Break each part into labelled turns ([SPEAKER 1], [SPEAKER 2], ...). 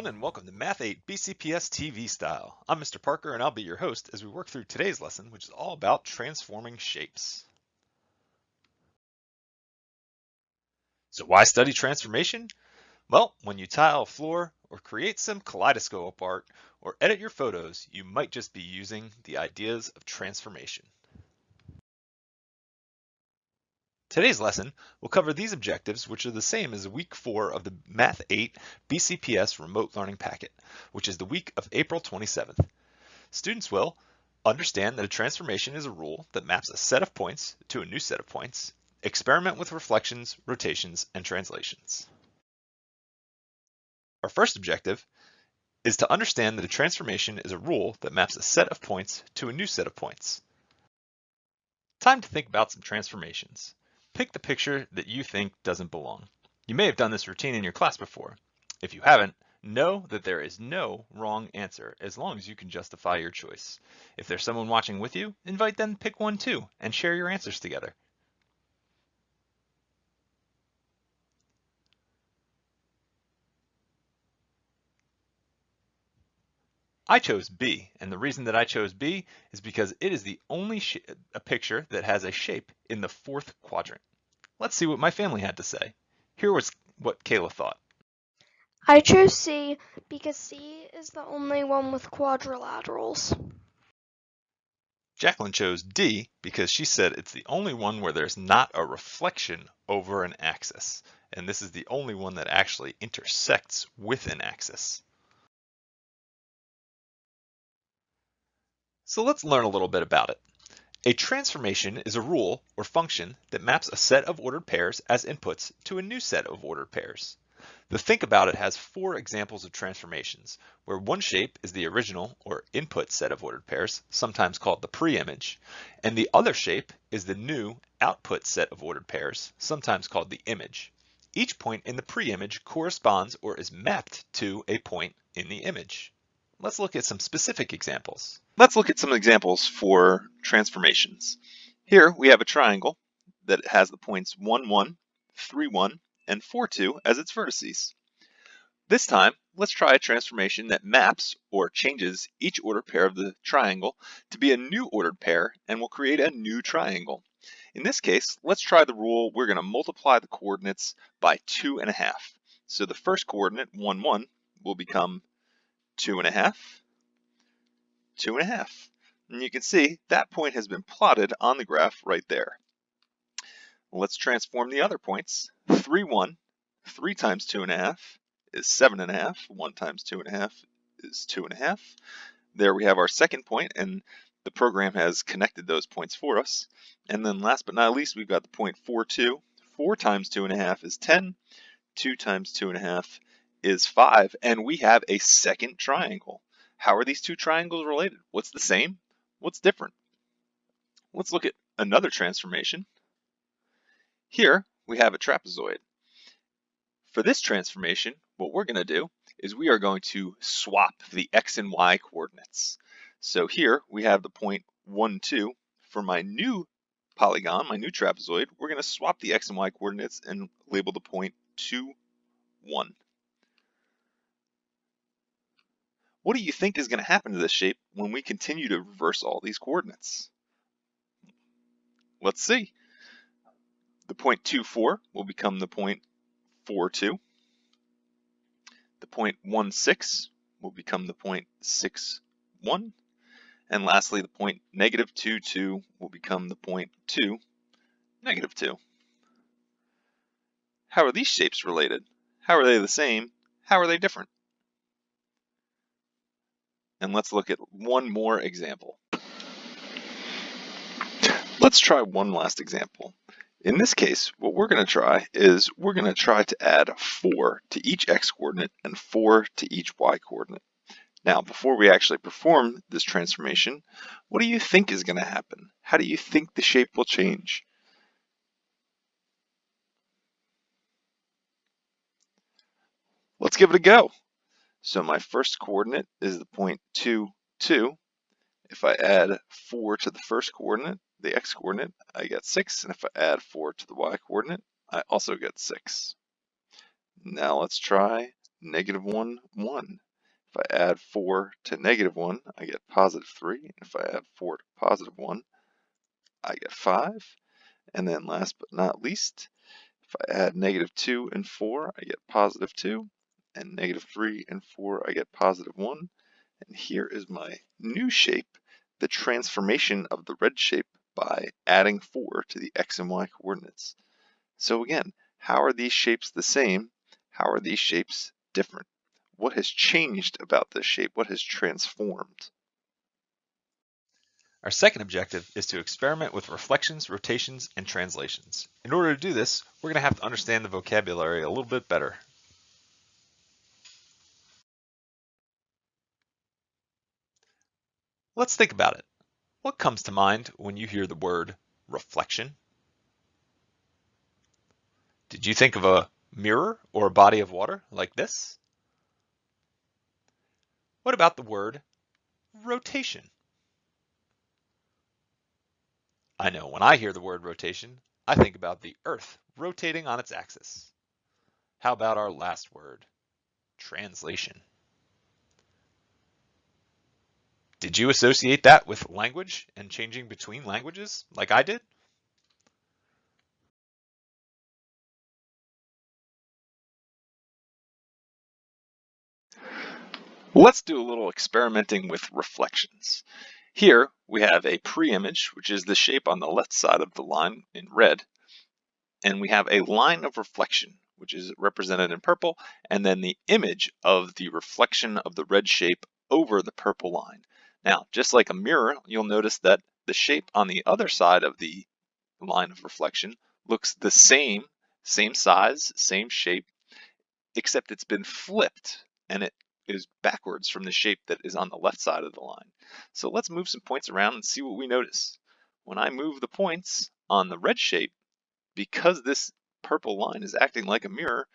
[SPEAKER 1] everyone, and welcome to Math 8 BCPS-TV style. I'm Mr. Parker, and I'll be your host as we work through today's lesson, which is all about transforming shapes. So why study transformation? Well, when you tile a floor, or create some kaleidoscope art, or edit your photos, you might just be using the ideas of transformation. Today's lesson will cover these objectives, which are the same as week 4 of the Math 8 BCPS remote learning packet, which is the week of April 27th. Students will understand that a transformation is a rule that maps a set of points to a new set of points, experiment with reflections, rotations, and translations. Our first objective is to understand that a transformation is a rule that maps a set of points to a new set of points. Time to think about some transformations. Pick the picture that you think doesn't belong. You may have done this routine in your class before. If you haven't, know that there is no wrong answer as long as you can justify your choice. If there's someone watching with you, invite them to pick one too and share your answers together. I chose B, and the reason that I chose B is because it is the only picture that has a shape in the fourth quadrant. Let's see what my family had to say. Here was what Kayla thought.
[SPEAKER 2] I chose C because C is the only one with quadrilaterals.
[SPEAKER 1] Jacqueline chose D because she said it's the only one where there's not a reflection over an axis, and this is the only one that actually intersects with an axis. So let's learn a little bit about it. A transformation is a rule or function that maps a set of ordered pairs as inputs to a new set of ordered pairs. The Think About It has 4 examples of transformations, where one shape is the original or input set of ordered pairs, sometimes called the pre-image, and the other shape is the new output set of ordered pairs, sometimes called the image. Each point in the pre-image corresponds or is mapped to a point in the image. Let's look at some specific examples. Let's look at some examples for transformations. Here we have a triangle that has the points 1, 1, 3, 1, and 4, 2 as its vertices. This time, let's try a transformation that maps or changes each ordered pair of the triangle to be a new ordered pair and will create a new triangle. In this case, let's try the rule. We're going to multiply the coordinates by 2.5. So the first coordinate, 1, 1, will become 2.5, 2.5. And you can see that point has been plotted on the graph right there. Let's transform the other points. 3, 1, 3 times 2.5 is 7.5. 1 times 2.5 is 2.5. There we have our second point, and the program has connected those points for us. And then last but not least, we've got the point 4, 2. 4 times 2.5 is 10. 2 times 2.5 is 5. And we have a second triangle. How are these two triangles related? What's the same? What's different? Let's look at another transformation. Here we have a trapezoid. For this transformation, what we're going to do is we are going to swap the x and y coordinates. So here we have the point 1, 2. For my new polygon, my new trapezoid, we're going to swap the x and y coordinates and label the point 2, 1. What do you think is going to happen to this shape when we continue to reverse all these coordinates? Let's see. The point 2, 4 will become the point 4, 2. The point 1, 6 will become the point 6, 1. And lastly, the point negative 2, 2 will become the point 2, negative 2. How are these shapes related? How are they the same? How are they different? And let's look at one more example. Let's try one last example. In this case, what we're going to try is we're going to try to add 4 to each x coordinate and 4 to each y coordinate. Now, before we actually perform this transformation, what do you think is going to happen? How do you think the shape will change? Let's give it a go. So my first coordinate is the point 2, 2. If I add 4 to the first coordinate, the x coordinate, I get 6. And if I add 4 to the y coordinate, I also get 6. Now let's try
[SPEAKER 3] -1, 1. If I add 4 to -1, I get +3. If I add 4 to +1, I get 5. And then last but not least, if I add -2 and 4, I get +2. And -3 and 4, I get +1. And here is my new shape, the transformation of the red shape by adding 4 to the x and y coordinates. So again, how are these shapes the same? How are these shapes different? What has changed about this shape? What has transformed?
[SPEAKER 1] Our second objective is to experiment with reflections, rotations, and translations. In order to do this, we're going to have to understand the vocabulary a little bit better. Let's think about it. What comes to mind when you hear the word reflection? Did you think of a mirror or a body of water like this? What about the word rotation? I know when I hear the word rotation, I think about the Earth rotating on its axis. How about our last word, translation? Did you associate that with language and changing between languages like I did?
[SPEAKER 3] Let's do a little experimenting with reflections. Here we have a pre-image, which is the shape on the left side of the line in red, and we have a line of reflection, which is represented in purple, and then the image of the reflection of the red shape over the purple line. Now, just like a mirror, you'll notice that the shape on the other side of the line of reflection looks the same size, same shape, except it's been flipped and it is backwards from the shape that is on the left side of the line. So let's move some points around and see what we notice. When I move the points on the red shape, because this purple line is acting like a mirror,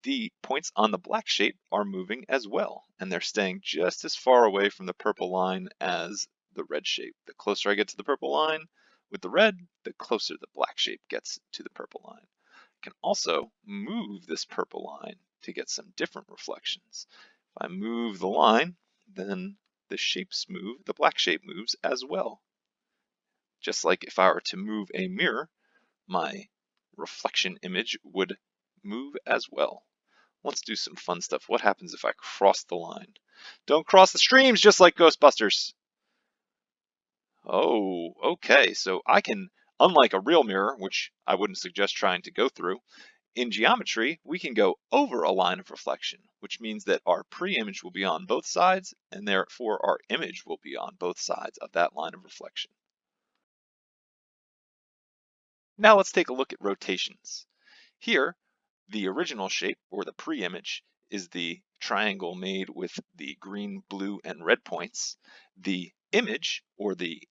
[SPEAKER 3] the points on the black shape are moving as well, and they're staying just as far away from the purple line as the red shape. The closer I get to the purple line with the red, the closer the black shape gets to the purple line. I can also move this purple line to get some different reflections. If I move the line, then the shapes move, the black shape moves as well. Just like if I were to move a mirror, my reflection image would move as well. Let's do some fun stuff. What happens if I cross the line? Don't cross the streams, just like Ghostbusters. Oh, okay. So I can, unlike a real mirror, which I wouldn't suggest trying to go through, in geometry, we can go over a line of reflection, which means that our pre-image will be on both sides, and therefore our image will be on both sides of that line of reflection. Now let's take a look at rotations. Here, the original shape, or the pre-image, is the triangle made with the green, blue, and red points. The image, or the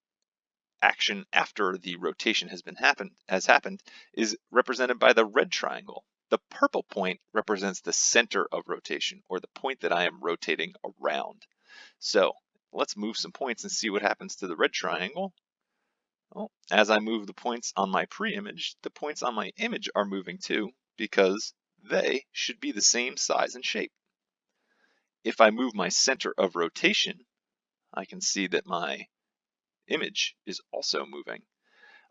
[SPEAKER 3] action after the rotation has happened, is represented by the red triangle. The purple point represents the center of rotation, or the point that I am rotating around. So let's move some points and see what happens to the red triangle. Well, as I move the points on my pre-image, the points on my image are moving too, because they should be the same size and shape. If I move my center of rotation, I can see that my image is also moving.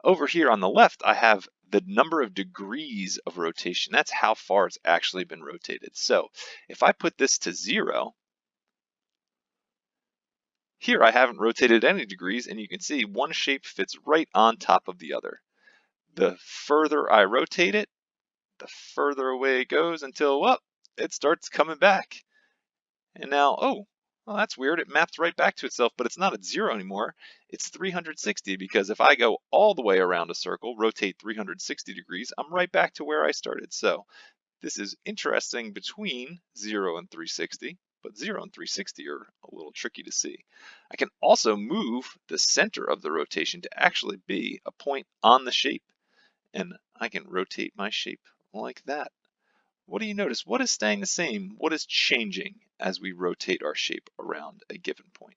[SPEAKER 3] Over here on the left, I have the number of degrees of rotation. That's how far it's actually been rotated. So if I put this to 0, here I haven't rotated any degrees, and you can see one shape fits right on top of the other. The further I rotate it, the further away it goes until, well, it starts coming back. And now, oh, well, that's weird. It mapped right back to itself, but it's not at 0 anymore. It's 360, because if I go all the way around a circle, rotate 360 degrees, I'm right back to where I started. So this is interesting between 0 and 360, but 0 and 360 are a little tricky to see. I can also move the center of the rotation to actually be a point on the shape, and I can rotate my shape like that. What do you notice? What is staying the same? What is changing as we rotate our shape around a given point?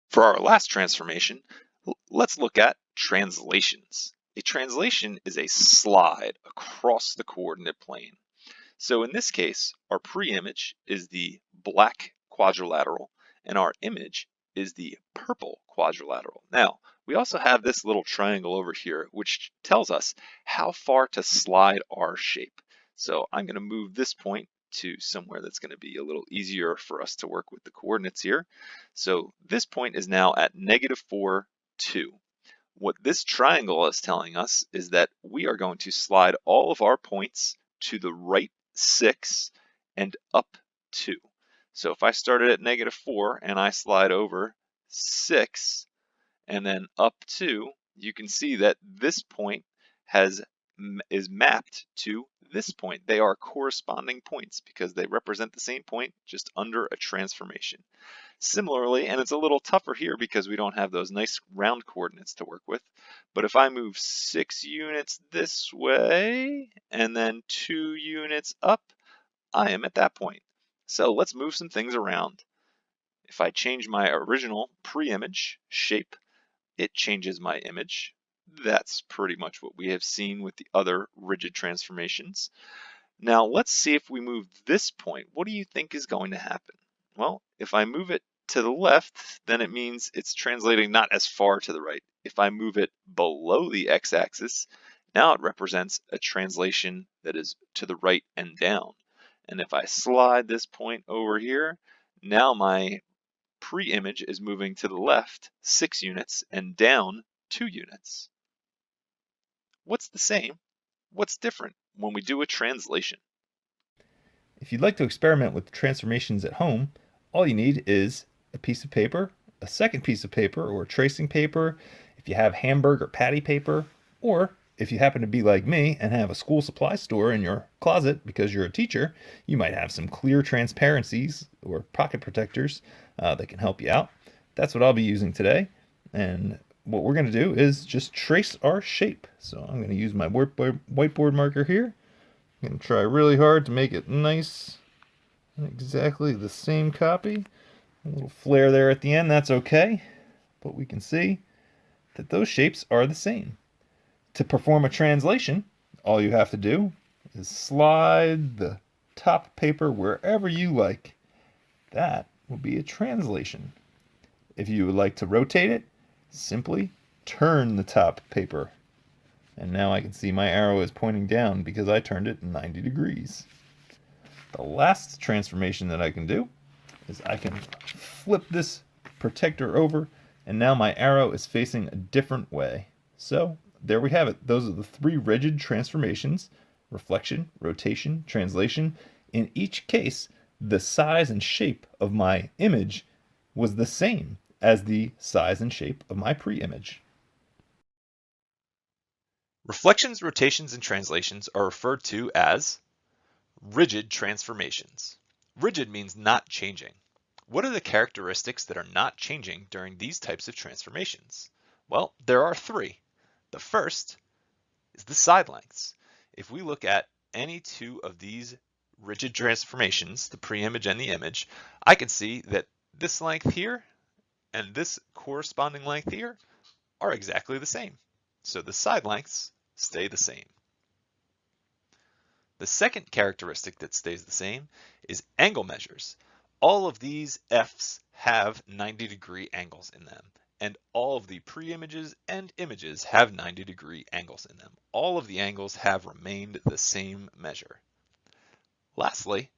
[SPEAKER 3] For our last transformation, let's look at translations. A translation is a slide across the coordinate plane. So in this case, our pre-image is the black quadrilateral and our image is the purple quadrilateral. Now, we also have this little triangle over here, which tells us how far to slide our shape. So I'm going to move this point to somewhere that's going to be a little easier for us to work with the coordinates here. So this point is now at -4, 2. What this triangle is telling us is that we are going to slide all of our points to the right 6 and up 2. So if I started at -4 and I slide over 6 and then up 2, you can see that this point is mapped to this point. They are corresponding points because they represent the same point just under a transformation. Similarly, and it's a little tougher here because we don't have those nice round coordinates to work with, but if I move 6 units this way and then 2 units up, I am at that point. So let's move some things around. If I change my original pre-image shape, it changes my image. That's pretty much what we have seen with the other rigid transformations. Now let's see if we move this point. What do you think is going to happen? Well, if I move it to the left, then it means it's translating not as far to the right. If I move it below the x-axis, now it represents a translation that is to the right and down. And if I slide this point over here, now my pre-image is moving to the left 6 units and down 2 units. What's the same? What's different when we do a translation?
[SPEAKER 4] If you'd like to experiment with transformations at home, all you need is a piece of paper, a second piece of paper or tracing paper, if you have hamburger patty paper, or if you happen to be like me and have a school supply store in your closet because you're a teacher, you might have some clear transparencies or pocket protectors that can help you out. That's what I'll be using today. And what we're going to do is just trace our shape. So I'm going to use my whiteboard marker here. I'm going to try really hard to make it nice and exactly the same copy. A little flare there at the end, that's okay. But we can see that those shapes are the same. To perform a translation, all you have to do is slide the top paper wherever you like. That will be a translation. If you would like to rotate it, simply turn the top paper. And now I can see my arrow is pointing down because I turned it 90 degrees. The last transformation that I can do is I can flip this protector over and now my arrow is facing a different way. So there we have it. Those are the 3 rigid transformations: reflection, rotation, translation. In each case, the size and shape of my image was the same as the size and shape of my pre-image.
[SPEAKER 1] Reflections, rotations, and translations are referred to as rigid transformations. Rigid means not changing. What are the characteristics that are not changing during these types of transformations? Well, there are 3. The first is the side lengths. If we look at any 2 of these rigid transformations, the pre-image and the image, I can see that this length here and this corresponding length here are exactly the same. So the side lengths stay the same. The second characteristic that stays the same is angle measures. All of these F's have 90-degree angles in them, and all of the pre-images and images have 90-degree angles in them. All of the angles have remained the same measure. Lastly,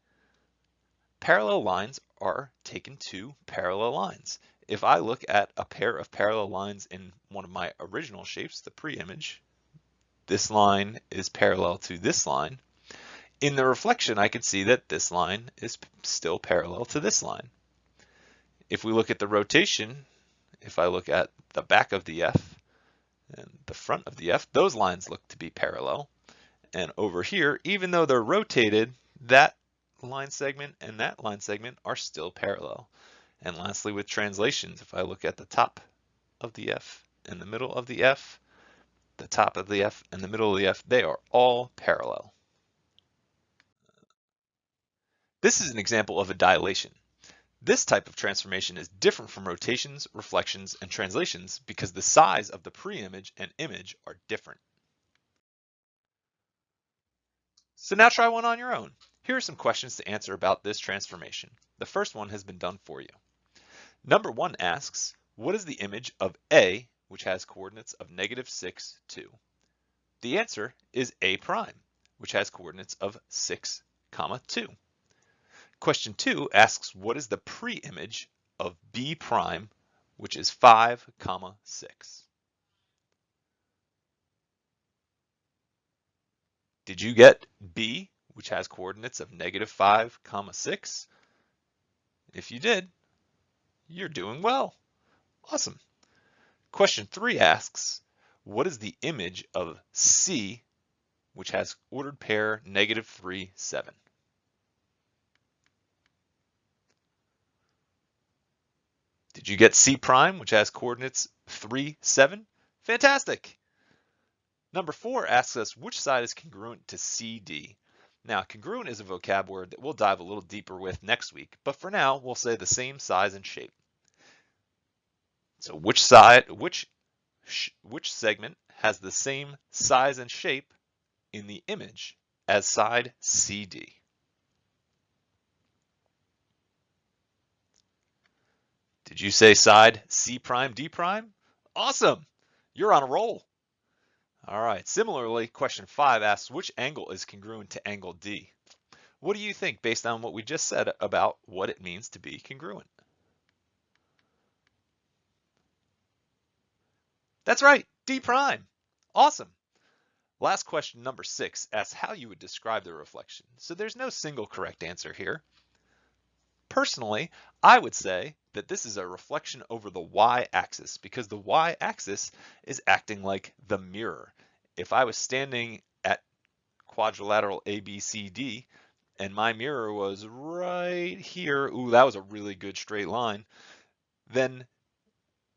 [SPEAKER 1] parallel lines are taken to parallel lines. If I look at a pair of parallel lines in one of my original shapes, the pre-image, this line is parallel to this line. In the reflection, I can see that this line is still parallel to this line. If we look at the rotation, if I look at the back of the F and the front of the F, those lines look to be parallel. And over here, even though they're rotated, that line segment and that line segment are still parallel. And lastly, with translations, if I look at the top of the F and the middle of the F, the top of the F and the middle of the F, they are all parallel. This is an example of a dilation. This type of transformation is different from rotations, reflections, and translations because the size of the pre-image and image are different. So now try one on your own. Here are some questions to answer about this transformation. The first one has been done for you. Number 1 asks, what is the image of A, which has coordinates of -6, 2? The answer is A prime, which has coordinates of 6, 2. Question 2 asks, what is the pre-image of B prime, which is 5, 6? Did you get B, which has coordinates of -5, 6? If you did, you're doing well. Awesome. Question 3 asks, what is the image of C, which has ordered pair -3, 7? Did you get C prime, which has coordinates 3, 7? Fantastic. Number 4 asks us which side is congruent to CD. Now, congruent is a vocab word that we'll dive a little deeper with next week, but for now, we'll say the same size and shape. So which segment has the same size and shape in the image as side CD? Did you say side C prime, D prime? Awesome, you're on a roll. All right, similarly, question 5 asks which angle is congruent to angle D? What do you think based on what we just said about what it means to be congruent? That's right, D prime. Awesome. Last question, number 6, asks how you would describe the reflection. So there's no single correct answer here. Personally, I would say that this is a reflection over the y-axis because the y-axis is acting like the mirror. If I was standing at quadrilateral ABCD and my mirror was right here, ooh, that was a really good straight line, then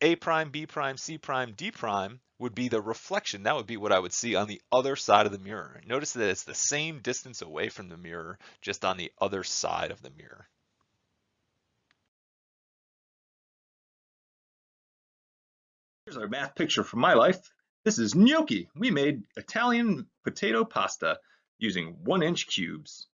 [SPEAKER 1] A prime, B prime, C prime, D prime would be the reflection. That would be what I would see on the other side of the mirror. Notice that it's the same distance away from the mirror, just on the other side of the mirror.
[SPEAKER 4] Here's our math picture from my life. This is gnocchi. We made Italian potato pasta using 1-inch cubes.